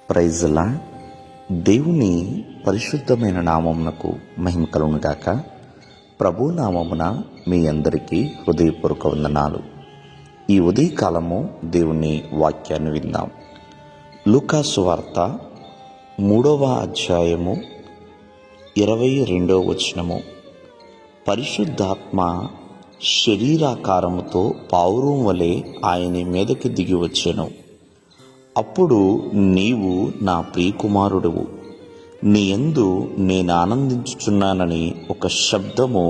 ప్రైజ్లా దేవుని పరిశుద్ధమైన నామమునకు మహిమ కలుగును గాక. ప్రభు నామమున మీ అందరికీ హృదయపూర్వక వందనాలు. ఈ ఉదయకాలము దేవుని వాక్యాన్ని విందాం. లూకా సువార్త 3వ అధ్యాయము 22వ వచనము. పరిశుద్ధాత్మ శరీరాకారముతో పావురం వలె ఆయన మీదకి దిగి వచ్చెను. అప్పుడు నీవు నా ప్రియకుమారుడువు, నీ యందు నేను ఆనందించుచున్నానని ఒక శబ్దము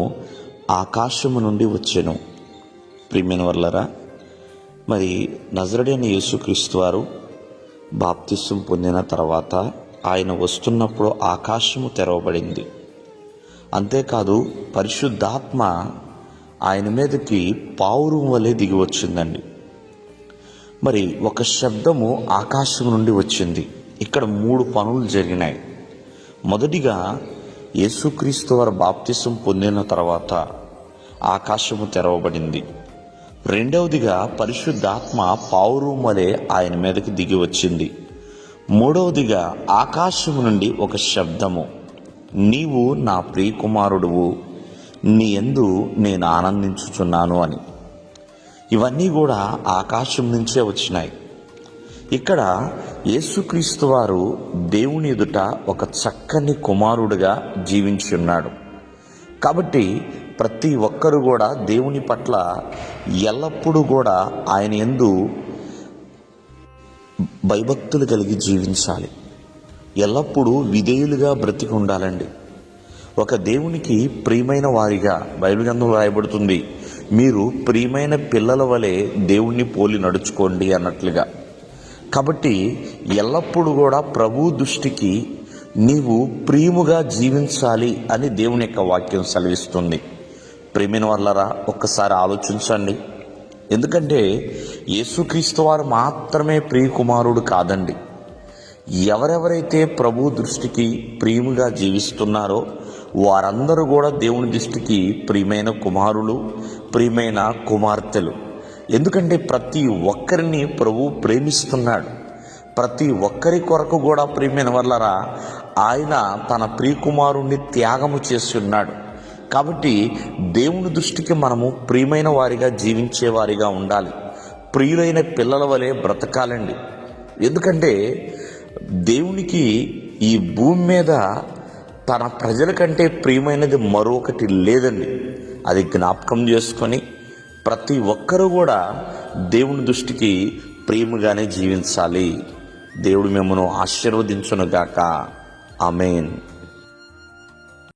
ఆకాశము నుండి వచ్చెను. ప్రియమైన వర్లరా, మరి నజరేయుడైన యేసుక్రీస్తు వారు బాప్తిసం పొందిన తర్వాత ఆయన వస్తున్నప్పుడు ఆకాశము తెరవబడింది. అంతేకాదు పరిశుద్ధాత్మ ఆయన మీదకి పావురం వలె దిగి వచ్చిందండి. మరి ఒక శబ్దము ఆకాశం నుండి వచ్చింది. ఇక్కడ 3 పనులు జరిగినాయి. మొదటిగా యేసుక్రీస్తు వారు బాప్తిసం పొందిన తర్వాత ఆకాశము తెరవబడింది. రెండవదిగా పరిశుద్ధాత్మ పావురం వలె ఆయన మీదకి దిగి వచ్చింది. మూడవదిగా ఆకాశము నుండి ఒక శబ్దము, నీవు నా ప్రియకుమారుడువు, నీ యందు నేను ఆనందించుచున్నాను అని. ఇవన్నీ కూడా ఆకాశం నుంచే వచ్చినాయి. ఇక్కడ యేసుక్రీస్తు వారు దేవుని ఎదుట ఒక చక్కని కుమారుడుగా జీవించి ఉన్నాడు. కాబట్టి ప్రతి ఒక్కరు కూడా దేవుని పట్ల ఎల్లప్పుడూ కూడా ఆయన యందు భయభక్తులు కలిగి జీవించాలి. ఎల్లప్పుడూ విధేయులుగా బ్రతికి ఉండాలండి. ఒక దేవునికి ప్రియమైన వారిగా బైబిల్ గ్రంథంలో రాయబడుతుంది, మీరు ప్రియమైన పిల్లల వలె దేవుణ్ణి పోలి నడుచుకోండి అన్నట్లుగా. కాబట్టి ఎల్లప్పుడూ కూడా ప్రభు దృష్టికి నీవు ప్రియముగా జీవించాలి అని దేవుని యొక్క వాక్యం సెలవిస్తుంది. ప్రియమైన వాళ్ళరా, ఒక్కసారి ఆలోచించండి. ఎందుకంటే యేసుక్రీస్తు వారు మాత్రమే ప్రియకుమారుడు కాదండి. ఎవరెవరైతే ప్రభు దృష్టికి ప్రియముగా జీవిస్తున్నారో వారందరూ కూడా దేవుని దృష్టికి ప్రియమైన కుమారులు, ప్రియమైన కుమార్తెలు. ఎందుకంటే ప్రతి ఒక్కరిని ప్రభు ప్రేమిస్తున్నాడు. ప్రతి ఒక్కరి కొరకు కూడా ప్రియమైన వాళ్ళరా ఆయన తన ప్రియకుమారుణ్ణి త్యాగము చేసి ఉన్నాడు. కాబట్టి దేవుని దృష్టికి మనము ప్రియమైన వారిగా జీవించే వారిగా ఉండాలి. ప్రియులైన పిల్లల వలె బ్రతకాలండి. ఎందుకంటే దేవునికి ఈ భూమి మీద తన ప్రజల కంటే ప్రియమైనది మరొకటి లేదండి. అది జ్ఞాపకం చేసుకొని ప్రతి ఒక్కరూ కూడా దేవుని దృష్టికి ప్రియముగానే జీవించాలి. దేవుడు మిమ్మల్ని ఆశీర్వదించునుగాక. ఆమేన్.